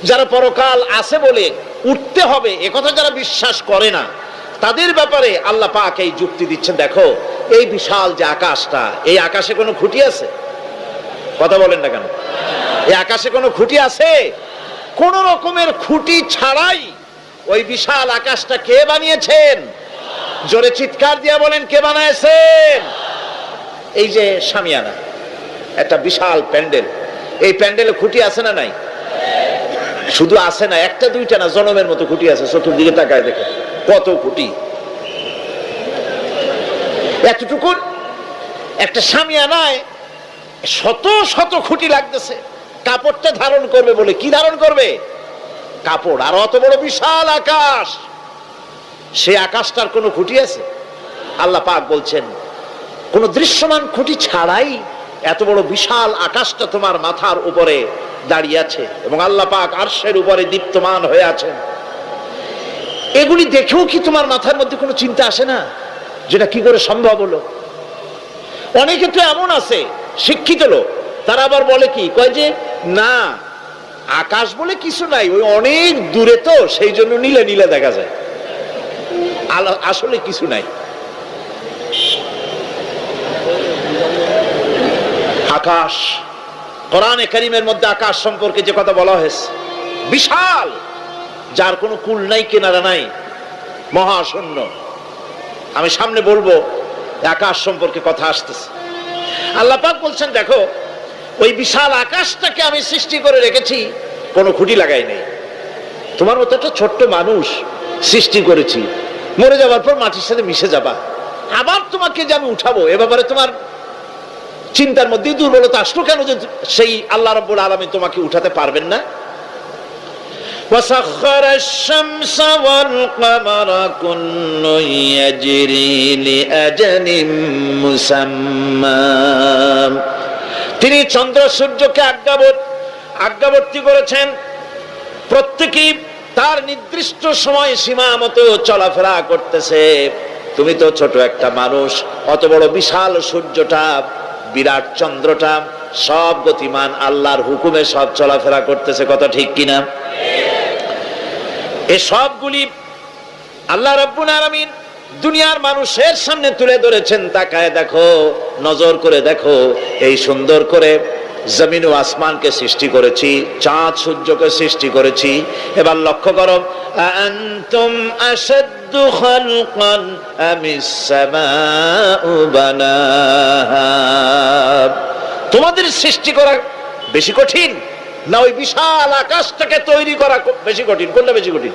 যারা পরকাল আছে বলে উঠতে হবে একথা যারা বিশ্বাস করে না, তাদের ব্যাপারে আল্লাহ পাক এই যুক্তি দিচ্ছেন, দেখো এই বিশাল যে আকাশটা, এই আকাশে কোনো খুঁটি আছে? কথা বলেন না কেন? এই আকাশে কোনো খুঁটি আছে? কোন রকমের খুঁটি ছাড়াই ওই বিশাল আকাশটা কে বানিয়েছেন? জোরে চিৎকার দিয়া বলেন, কে বানাইছেন? এই যে শামিয়ানা, একটা বিশাল প্যান্ডেল, এই প্যান্ডেলে খুঁটি আছে না নাই? শুধু আছে না, একটা দুইটা না, জনমের মতো খুঁটি আছে। চতুর্দিকে তাকায় দেখে কত খুঁটি। এতটুকু একটা শামিয়ানায় শত শত খুঁটি লাগতেছে কাপড়টা ধারণ করবে বলে। কি ধারণ করবে? কাপড়। আর অত বড় বিশাল আকাশ, সে আকাশটার কোনো খুঁটি আছে? আল্লাহ পাক বলছেন কোন দৃশ্যমান খুঁটি ছাড়াই এত বড় বিশাল আকাশটা তোমার মাথার উপরে দাঁড়িয়ে আছে এবং আল্লাহ পাক আরশের উপরে দীপ্তমান হয়ে আছেন। এগুলি দেখেও কি তোমার মাথার মধ্যে কোনো চিন্তা আসে না যেটা কি করে সম্ভব হলো? অনেকে তো এমন আছে শিক্ষিত লোক, তারা আবার বলে কি, কয় যে না আকাশ বলে কিছু নাই, ওই অনেক দূরে তো সেই জন্য নীলে নীলে দেখা যায়, আসলে কিছু নাই। আকাশ, কোরআনে কারীমের মধ্যে আকাশ সম্পর্কে যে কথা বলা হয়েছে, বিশাল, যার কোনো কুল নাই, কিনারা নাই, মহাশূন্য। আমি সামনে বলবো আকাশ সম্পর্কে কথা আসতেছে। আল্লাহ পাক বলছেন দেখো ওই বিশাল আকাশটাকে আমি সৃষ্টি করে রেখেছি, কোনো খুঁটি লাগাই নেই। তোমার মতো একটা ছোট্ট মানুষ সৃষ্টি করেছি, মরে যাওয়ার পর মাটির সাথে মিশে যাবা, আবার তোমাকে যে আমি উঠাবো এ ব্যাপারে তোমার চিন্তার মধ্যে দুর্বলতা আসলো কেন যে সেই আল্লাহ রাব্বুল আলামিন তোমাকে উঠাতে পারবেন না? وسخر الشمس والقمر كل يجري لأجل مسمى। তিনি চন্দ্র সূর্যকে আজ্ঞাবর্তী করেছেন, প্রত্যেকেই তার নির্দিষ্ট সময় সীমা মতো চলাফেরা করতেছে। তুমি তো ছোট একটা মানুষ, অত বড় বিশাল সূর্যটা, বিরাট চন্দ্রটা সব গতিমান, আল্লাহর হুকুমে সব চলাফেরা করতেছে, কথা ঠিক কিনা? এই সবগুলি আল্লাহ রাব্বুল আলামিন দুনিয়ার মানুষের সামনে তুলে ধরেছেন। তাকায় দেখো, নজর করে দেখো, এই সুন্দর করে জমিন ও আসমানকে সৃষ্টি করেছি, চাঁদ সূর্যকে সৃষ্টি করেছি। এবার লক্ষ্য করো, আনতুম আশাদ্দু খালকান আমিস সামাউ বানাহা। তোমাদের সৃষ্টি করা বেশি কঠিন না ওই বিশাল আকাশটাকে তৈরি করা বেশি কঠিন? কোনটা বেশি কঠিন?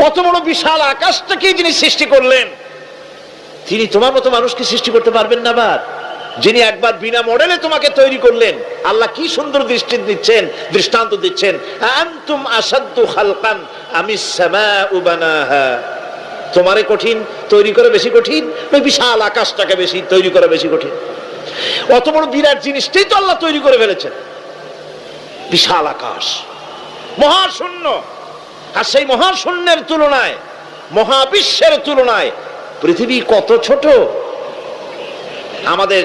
অত বড় বিশাল আকাশটাকে যিনি সৃষ্টি করলেন, তিনি তোমার মতো মানুষকে সৃষ্টি করতে পারবেন না? আবার যিনি একবার বিনা মডেলে তোমাকে তৈরি করলেন, আল্লাহ কি সুন্দর দৃষ্টান্ত দিচ্ছেন, আনতুম আশাদ্দু খালকান আমিস সামাউ বানাহা। তোমারে কঠিন তৈরি করা বেশি কঠিন, ওই বিশাল আকাশটাকে বেশি তৈরি করা বেশি কঠিন? অত বড় বিরাট জিনিসটাই তো আল্লাহ তৈরি করে ফেলেছেন, বিশাল আকাশ, মহাশূন্য। আর সেই মহাশূন্যের তুলনায়, মহাবিশ্বের তুলনায় পৃথিবী কত ছোট। আমাদের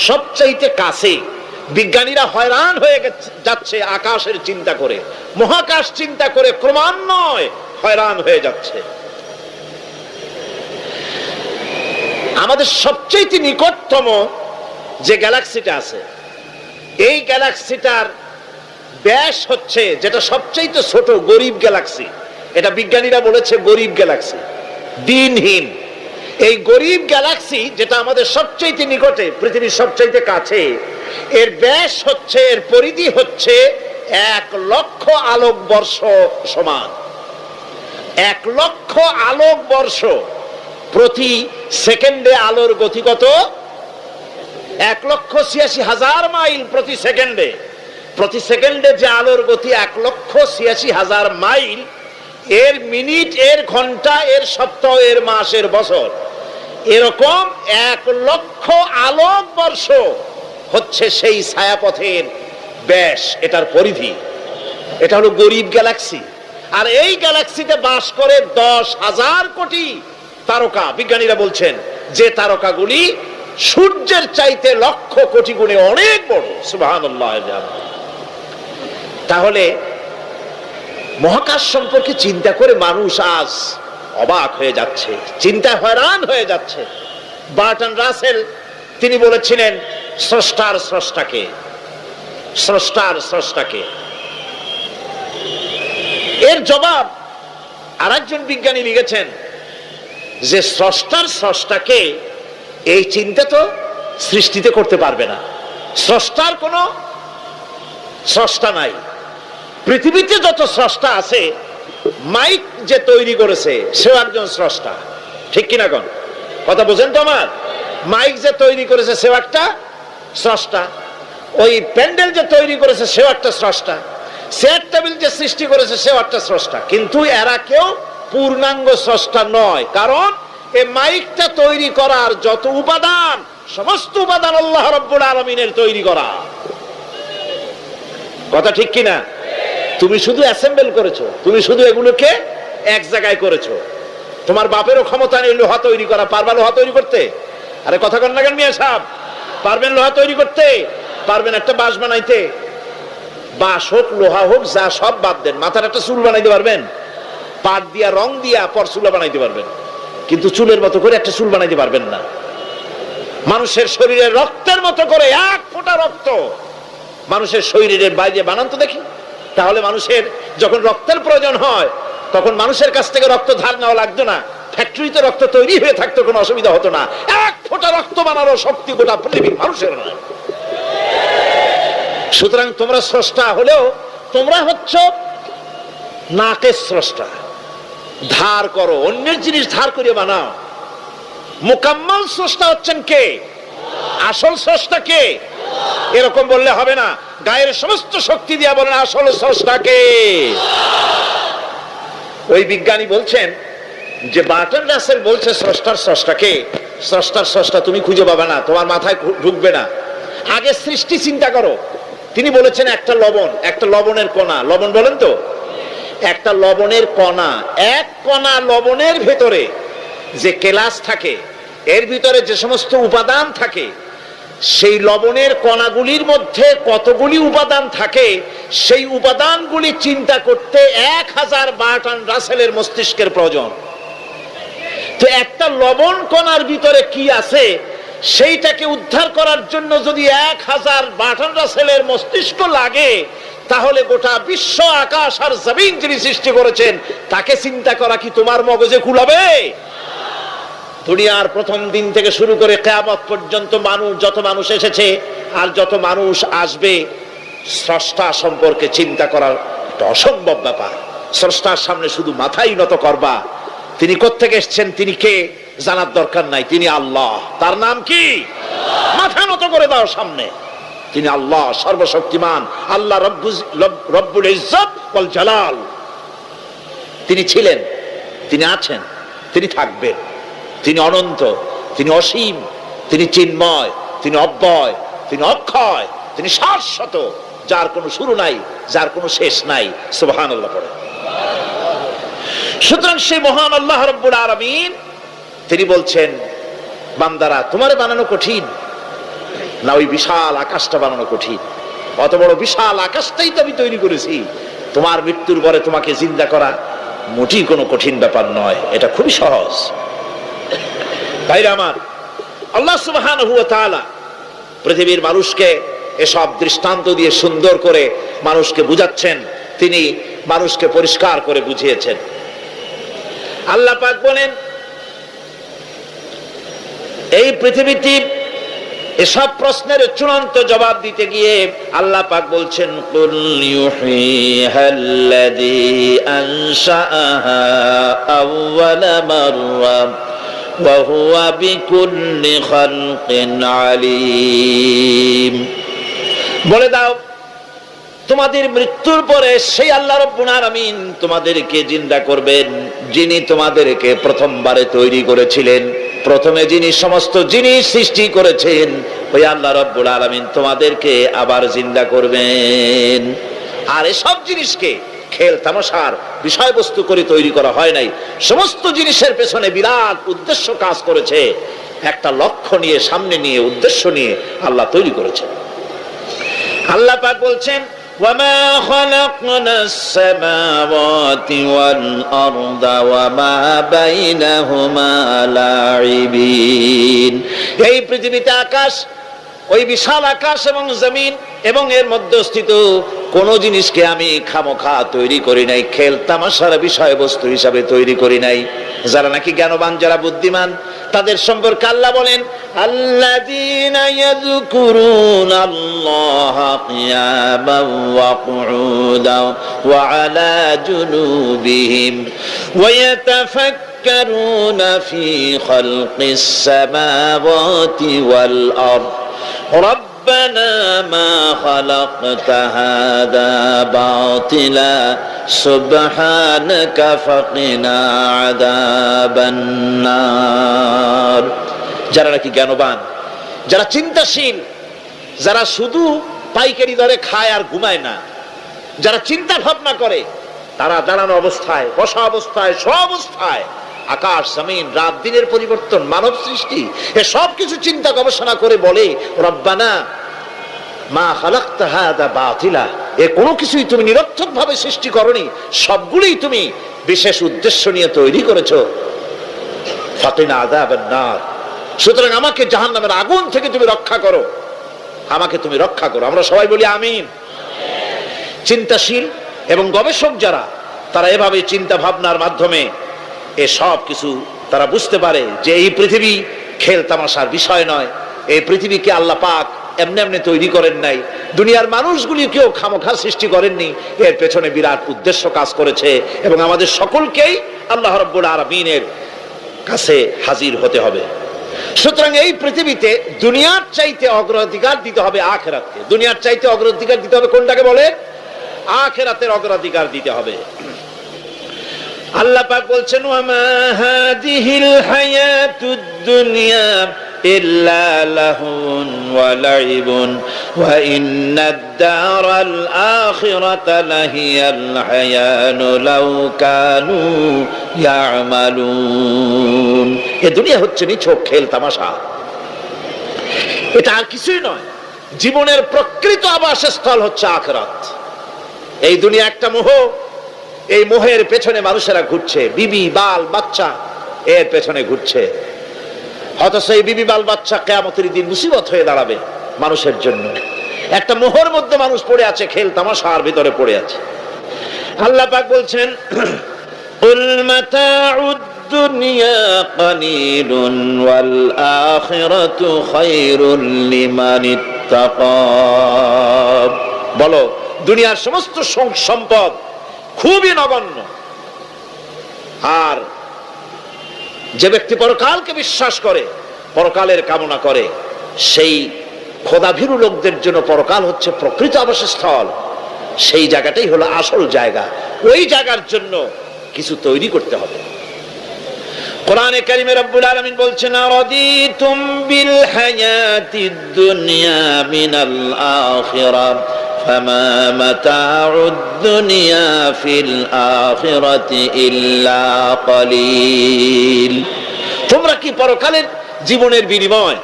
সবচাইতে কাছে। বিজ্ঞানীরা হয়রান হয়ে যাচ্ছে আকাশের চিন্তা করে, মহাকাশ চিন্তা করে ক্রমান্বয়ে হয়রান হয়ে যাচ্ছে। আমাদের সবচাইতে নিকটতম যে গ্যালাক্সিটা আছে, এই গ্যালাক্সিটার ব্যাস হচ্ছে, যেটা সবচাইতে ছোট, গরিব গ্যালাক্সি, এটা বিজ্ঞানীরা বলেছে গরিব গ্যালাক্সি, দিনহীন। এই গরিব গ্যালাক্সি যেটা আমাদের সবচাইতে নিকটে, পৃথিবীর সবচাইতে কাছে, এর ব্যাস হচ্ছে, এর পরিধি হচ্ছে 1,00,000 আলোকবর্ষ সমান। 1,00,000 আলোকবর্ষ। প্রতি সেকেন্ডে আলোর গতি কত? 1,86,000 মাইল প্রতি সেকেন্ডে। প্রতি সেকেন্ডে যে আলোর গতি 1,86,000 মাইল, এর মিনিট, এর ঘন্টা, এর সপ্তাহ, এর মাস, এর বছর, এরকম 1,00,000 আলোকবর্ষ হচ্ছে সেই ছায়াপথের ব্যাস, এটার পরিধি। এটা হলো গরিব গ্যালাক্সি। আর এই গ্যালাক্সিতে বাস করে 10,000 কোটি তারকা। বিজ্ঞানীরা বলছেন যে তারকাগুলি সূর্যের চাইতে লক্ষ কোটি গুণে অনেক বড়। সুবহানাল্লাহ। তাহলে মহাকাশ সম্পর্কে চিন্তা করে মানুষ আজ অবাক হয়ে যাচ্ছে, চিন্তা হয়রান হয়ে যাচ্ছে। বার্টন রাসেল তিনি বলেছিলেন স্রষ্টার স্রষ্টাকে, স্রষ্টার স্রষ্টাকে। এর জবাব আরেকজন বিজ্ঞানী লিখেছেন যে স্রষ্টার স্রষ্টাকে এই চিন্তা তো সৃষ্টিতে করতে পারবে না, স্রষ্টার কোনো স্রষ্টা নাই। পৃথিবীতে যত স্রষ্টা আছে, মাইক যে তৈরি করেছে সেও একজন স্রষ্টা, ঠিক কিনা কোন কথা বোঝেন তো আমার? মাইক যে তৈরি করেছে সেও একটা স্রষ্টা, ওই প্যান্ডেল যে তৈরি করেছে সেও একটা স্রষ্টা, চেয়ার টেবিল যে সৃষ্টি করেছে সেও একটা স্রষ্টা। কিন্তু এরা কেউ পূর্ণাঙ্গ স্রষ্টা নয়, কারণ এই মাইকটা তৈরি করার যত উপাদান, সমস্ত উপাদান আল্লাহ রাব্বুল আলামিনের তৈরি করা। কথা ঠিক কিনা? তুমি শুধু অ্যাসেম্বল করেছো, তুমি শুধু এগুলোকে এক জায়গায় করেছো। তোমার বাপেরও ক্ষমতা নেই লোহা তৈরি করা, পারবা লোহা তৈরি করতে? আরে কথা কন না কেন মিয়া সাহেব? পারবেন লোহা তৈরি করতে? পারবেন একটা বাঁশ বানাইতে? বাঁশ হোক লোহা হোক যা সব বাদ দেন, মাথার একটা চুল বানাইতে পারবেন? পাট দিয়া রং দিয়া পরচুলা বানাইতে পারবেন, কিন্তু চুলের মতো করে একটা চুল বানাইতে পারবেন না। মানুষের শরীরে রক্তের মতো করে এক ফোঁটা রক্ত মানুষের শরীরের বাইরে বানান তো দেখি। তাহলে মানুষের যখন রক্তের প্রয়োজন হয় তখন মানুষের কাছ থেকে রক্ত ধার নেওয়া লাগতো না, ফ্যাক্টরিতে রক্ত তৈরি হয়ে থাকতো, কোনো অসুবিধা হতো না। এক ফোঁটা রক্ত বানানোর শক্তি গোটা পৃথিবীর মানুষের নয়। সুতরাং তোমরা স্রষ্টা হলেও তোমরা হচ্ছ নাকের স্রষ্টা। ধার করো, অন্যের জিনিস ধার করে বানাও। মুকাম্মাল স্রষ্টা হচ্ছেন কে? আসল স্রষ্টা কে? এরকম বললে হবে না, গায়ের সমস্ত শক্তি দিয়া বলেন আসল স্রষ্টা কে? ওই বিজ্ঞানী বলছেন যে বার্টন রাসেল বলছে স্রষ্টার স্রষ্টাকে। স্রষ্টার স্রষ্টা তুমি খুঁজে পাবে না, তোমার মাথায় ঢুকবে না। আগে সৃষ্টি চিন্তা করো। তিনি বলেছেন একটা লবণ, একটা লবণের কণা, লবণ বলেন তো, একটা লবণের কণা, এক কণা লবণের ভেতরে যে কেলাস থাকে, এর ভিতরে যে সমস্ত উপাদান থাকে, সেই লবণের কণাগুলির মধ্যে কতগুলি উপাদান থাকে, সেই উপাদানগুলি চিন্তা করতে 1000 বার্টন রাসেলের মস্তিষ্কের প্রয়োজন। তো একটা লবণ কণার ভিতরে কি আছে সেইটাকে উদ্ধার করার জন্য যদি 1000 বার্টন রাসেলের মস্তিষ্ক লাগে, তাহলে গোটা বিশ্ব আকাশ আর জমিন যিনি সৃষ্টি করেছেন তাকে চিন্তা করা কি তোমার মগজে কুলাবে? দুনিয়ার প্রথম দিন থেকে শুরু করে কিয়ামত পর্যন্ত মানুষ, যত মানুষ এসেছে আর যত মানুষ আসবে, স্রষ্টা সম্পর্কে চিন্তা করার একটা অসম্ভব ব্যাপার। স্রষ্টার সামনে শুধু মাথাই নত করবা। তিনি কোত্থেকে এসেছেন, তিনি কে জানার দরকার নাই, তিনি আল্লাহ। তার নাম কি? মাথা নত করে দাও সামনে। তিনি আল্লাহ, সর্বশক্তিমান আল্লাহ, রব্বুল ইজ্জত ওয়াল জালাল। তিনি ছিলেন, তিনি আছেন, তিনি থাকবেন। তিনি অনন্ত, তিনি অসীম, তিনি চিন্ময়, তিনি অব্যয়, তিনি অক্ষয়, তিনি শাশ্বত, যার কোনো শুরু নাই, যার কোনো শেষ নাই। সুবহানাল্লাহ পড়ে। সুতরাং সেই মহান আল্লাহ রাব্বুল আলামিন তিনি বলছেন, বান্দারা তোমারে বানানো কঠিন না ওই বিশাল আকাশটা বানানো কঠিন? অত বড় বিশাল আকাশটাই তো আমি তৈরি করেছি। তোমার মৃত্যুর পরে তোমাকে জিন্দা করা মোটেই কোনো কঠিন ব্যাপার নয়, এটা খুবই সহজ। ভাইরা আমার, আল্লাহ সুবহানাহু ওয়া তাআলা পৃথিবীর মানুষকে এসব দৃষ্টান্ত দিয়ে সুন্দর করে মানুষকে বুঝাচ্ছেন, তিনি মানুষকে পরিষ্কার করে বুঝিয়েছেন। আল্লাহ পাক বলেন, এই পৃথিবীতে এসব প্রশ্নের চূড়ান্ত জবাব দিতে গিয়ে আল্লাহ পাক বলছেন, কুল ইউহিহাল্লাযী আনশাআহা আউওয়ালা মাররা ওয়া হুয়া বিকুল্লি খালকিন আলীম। বলে দাও, তোমাদের মৃত্যুর পরে সেই আল্লাহ রাব্বুল আলামিন তোমাদেরকে জিন্দা করবেন, যিনি তোমাদেরকে প্রথমবারে তৈরি করেছিলেন। প্রথমে যিনি সমস্ত জিনিস সৃষ্টি করেছেন, ওই আল্লাহ রাব্বুল আলামিন তোমাদেরকে আবার জিন্দা করবেন। আর এসব জিনিসকে খেল তামাশার বিষয়বস্তু করে তৈরি করা হয় নাই। সমস্ত জিনিসের পেছনে বিরাট উদ্দেশ্য কাজ করেছে, একটা লক্ষ্য নিয়ে, সামনে নিয়ে, উদ্দেশ্য নিয়ে আল্লাহ তৈরি করেছেন। আল্লাহ পাক বলছেন, وما خلقنا السماوات والأرض وما بينهما لاعبين। এই পৃথিবীতে আকাশ, ওই বিশাল আকাশ এবং জমিন এবং এর মধ্যস্থিত কোন জিনিসকে আমি খামোখা তৈরি করি নাই, খেল তামাশার বিষয়বস্তু হিসাবে তৈরি করি নাই। যারা নাকি জ্ঞানবান, যারা বুদ্ধিমান, তাদের সম্পর্কে আল্লাহ বলেন, আল্লাযীনা ইয়াযকুরুনাল্লাহা কিয়ামান ওয়া কুউদান ওয়া আলা জুনুবিহিম ওয়া ইয়াতাফাক্কারুনা ফি খালকিস সামাওয়াতি ওয়াল আরদ ربنا ما خلقت هذا باطلا سبحانك فقنا عذاب النار। যারা নাকি জ্ঞানবান, যারা চিন্তাশীল, যারা শুধু পাইকারি দরে খায় আর ঘুমায় না, যারা চিন্তা ভাবনা করে, তারা দাঁড়ানো অবস্থায়, বসা অবস্থায়, সব অবস্থায় আকাশ জমিন, রাত দিনের পরিবর্তন, মানব সৃষ্টি, এ সব কিছু চিন্তা গবেষণা করে বলে, রব্বানা মা খালাকতা হাযা বাতিলা, এ কোনো কিছুই তুমি নিরর্থক ভাবে সৃষ্টি করনি, সবগুলোই তুমি বিশেষ উদ্দেশ্য নিয়ে তৈরি করেছো। ফাকিনা আযাবান নার, সুতরাং আমাকে জাহান্নামের আগুন থেকে তুমি রক্ষা করো, আমাকে তুমি রক্ষা করো। আমরা সবাই বলি আমিন। চিন্তাশীল এবং গবেষক যারা, তারা এভাবে চিন্তা ভাবনার মাধ্যমে এ সব কিছু তারা বুঝতে পারে যে এই পৃথিবী খেল তামাশার বিষয় নয়। এই পৃথিবীকে আল্লাহ পাক এমনি এমনি তৈরি করেন নাই, দুনিয়ার মানুষগুলিকেও খামোখা সৃষ্টি করেননি, এর পেছনে বিরাট উদ্দেশ্য কাজ করেছে এবং আমাদের সকলকেই আল্লাহ রাব্বুল আলামিনের কাছে হাজির হতে হবে। সুতরাং এই পৃথিবীতে দুনিয়ার চাইতে অগ্রাধিকার দিতে হবে আখিরাতকে। দুনিয়ার চাইতে অগ্রাধিকার দিতে হবে কোনটাকে বলে? আখিরাতের অগ্রাধিকার দিতে হবে। আল্লাহ পাক বলছেন, ওয়ামা হাযিহিল হায়াতুদ দুনিয়া ইল্লা লাহুন ওয়া লাইবুন ওয়া ইন্নাদ দারাল আখিরাতা লাহিয়াল হায়ানু লাউ কানু ইয়ামালুন। এই দুনিয়া হচ্ছে নিছক খেল তামাশা, এটা আর কিছুই নয়। জীবনের প্রকৃত আবাসস্থল হচ্ছে আখিরাত। এই দুনিয়া একটা মোহ, এই মোহের পেছনে মানুষেরা ঘুরছে, বিবি বাল বাচ্চা এর পেছনে ঘুরছে। অথচ এই বিবি বাল বাচ্চা কিয়ামতের দিন মুসিবত হয়ে দাঁড়াবে মানুষের জন্য। একটা মোহর মধ্যে মানুষ পড়ে আছে, খেল তামাশার ভিতরে পড়ে আছে। আল্লাহ পাক বলছেন, কুল মাতাউদ দুনিয়া কালিলুন ওয়াল আখিরাতু খায়রুল লিমান ইত্তাকা। বলো, দুনিয়ার সমস্ত সম্পদ খুবই নগণ্য, আর যে ব্যক্তি পরকালকে বিশ্বাস করে, পরকালের কামনা করে, সেই খোদাভীরু লোকদের জন্য পরকাল হচ্ছে প্রকৃত আবাসস্থল। সেই জায়গাটাই হলো আসল জায়গা। ওই জায়গার জন্য কিছু তৈরি করতে হবে। কোরআনে কারিমে রব্বুল আলামিন বলছেন, আরাদিতুম বিল হায়াতিদ দুনিয়া মিনাল আখিরাহ ফামা মাতাউদ দুনিয়া ফিল আখিরাতি ইল্লা কালিল। তোমরা কি পরকালের জীবনের বিনিময়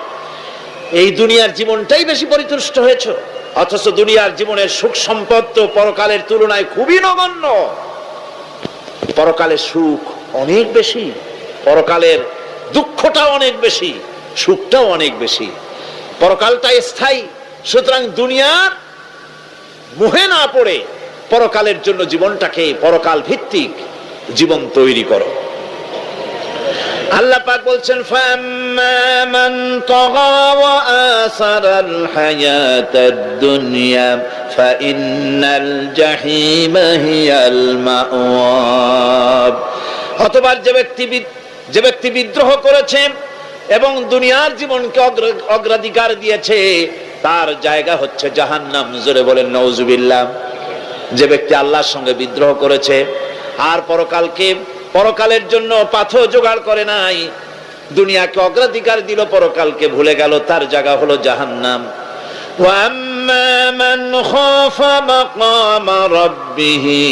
এই দুনিয়ার জীবনটাই বেশি পরিতুষ্ট হয়েছে? অথচ দুনিয়ার জীবনের সুখ সম্পদ তো পরকালের তুলনায় খুবই নগণ্য। পরকালের সুখ অনেক বেশি, পরকালের দুঃখটা অনেক বেশি, সুখটাও অনেক বেশি। পরকালটা স্থায়ী, সুতরাং দুনিয়ার মোহে না পড়ে পরকালের জন্য জীবনটাকে পরকাল ভিত্তিক জীবন তৈরি করো। আল্লাহ পাক বলছেন, ফাম্মা মান তাগা ওয়া আসারাল হায়াতাদ দুনিয়া ফাইন্নাল জাহিমা হিয়াল মাওয়া। অতঃপর যে ব্যক্তি বিদ্রোহ করেছে এবং দুনিয়ার জীবনকে অগ্রাধিকার দিয়েছে, তার জায়গা হচ্ছে জাহান্নাম। জোরে বলেন নাউজুবিল্লাহ। যে ব্যক্তি আল্লাহর সঙ্গে বিদ্রোহ করেছে আর পরকালের জন্য পাথর জোগাড় করে নাই, দুনিয়াকে অগ্রাধিকার দিল, পরকালকে ভুলে গেল, তার জায়গা হলো জাহান্নাম। ওয়া আম্মা মান খাফা মাকামা রাব্বিহি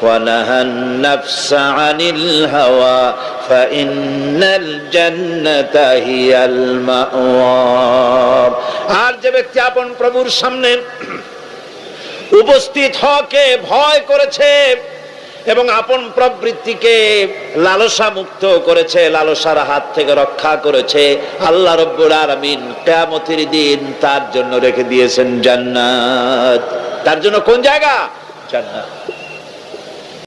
ওয়া নাহান নাফসা আনিল হাওয়া ফাইন্নাল জান্নাতা হিয়াল মাওয়া। আর যে ব্যক্তি আপন প্রভুর সামনে উপস্থিত হওয়াকে ভয় করেছে এবং আপন প্রবৃত্তিকে লালসা মুক্ত করেছে, লালসার হাত থেকে রক্ষা করেছে। আল্লাহ রব্বুল আলামিন কিয়ামতের দিন তার জন্য রেখে দিয়েছেন জান্নাত। তার জন্য কোন জায়গা? জান্নাত।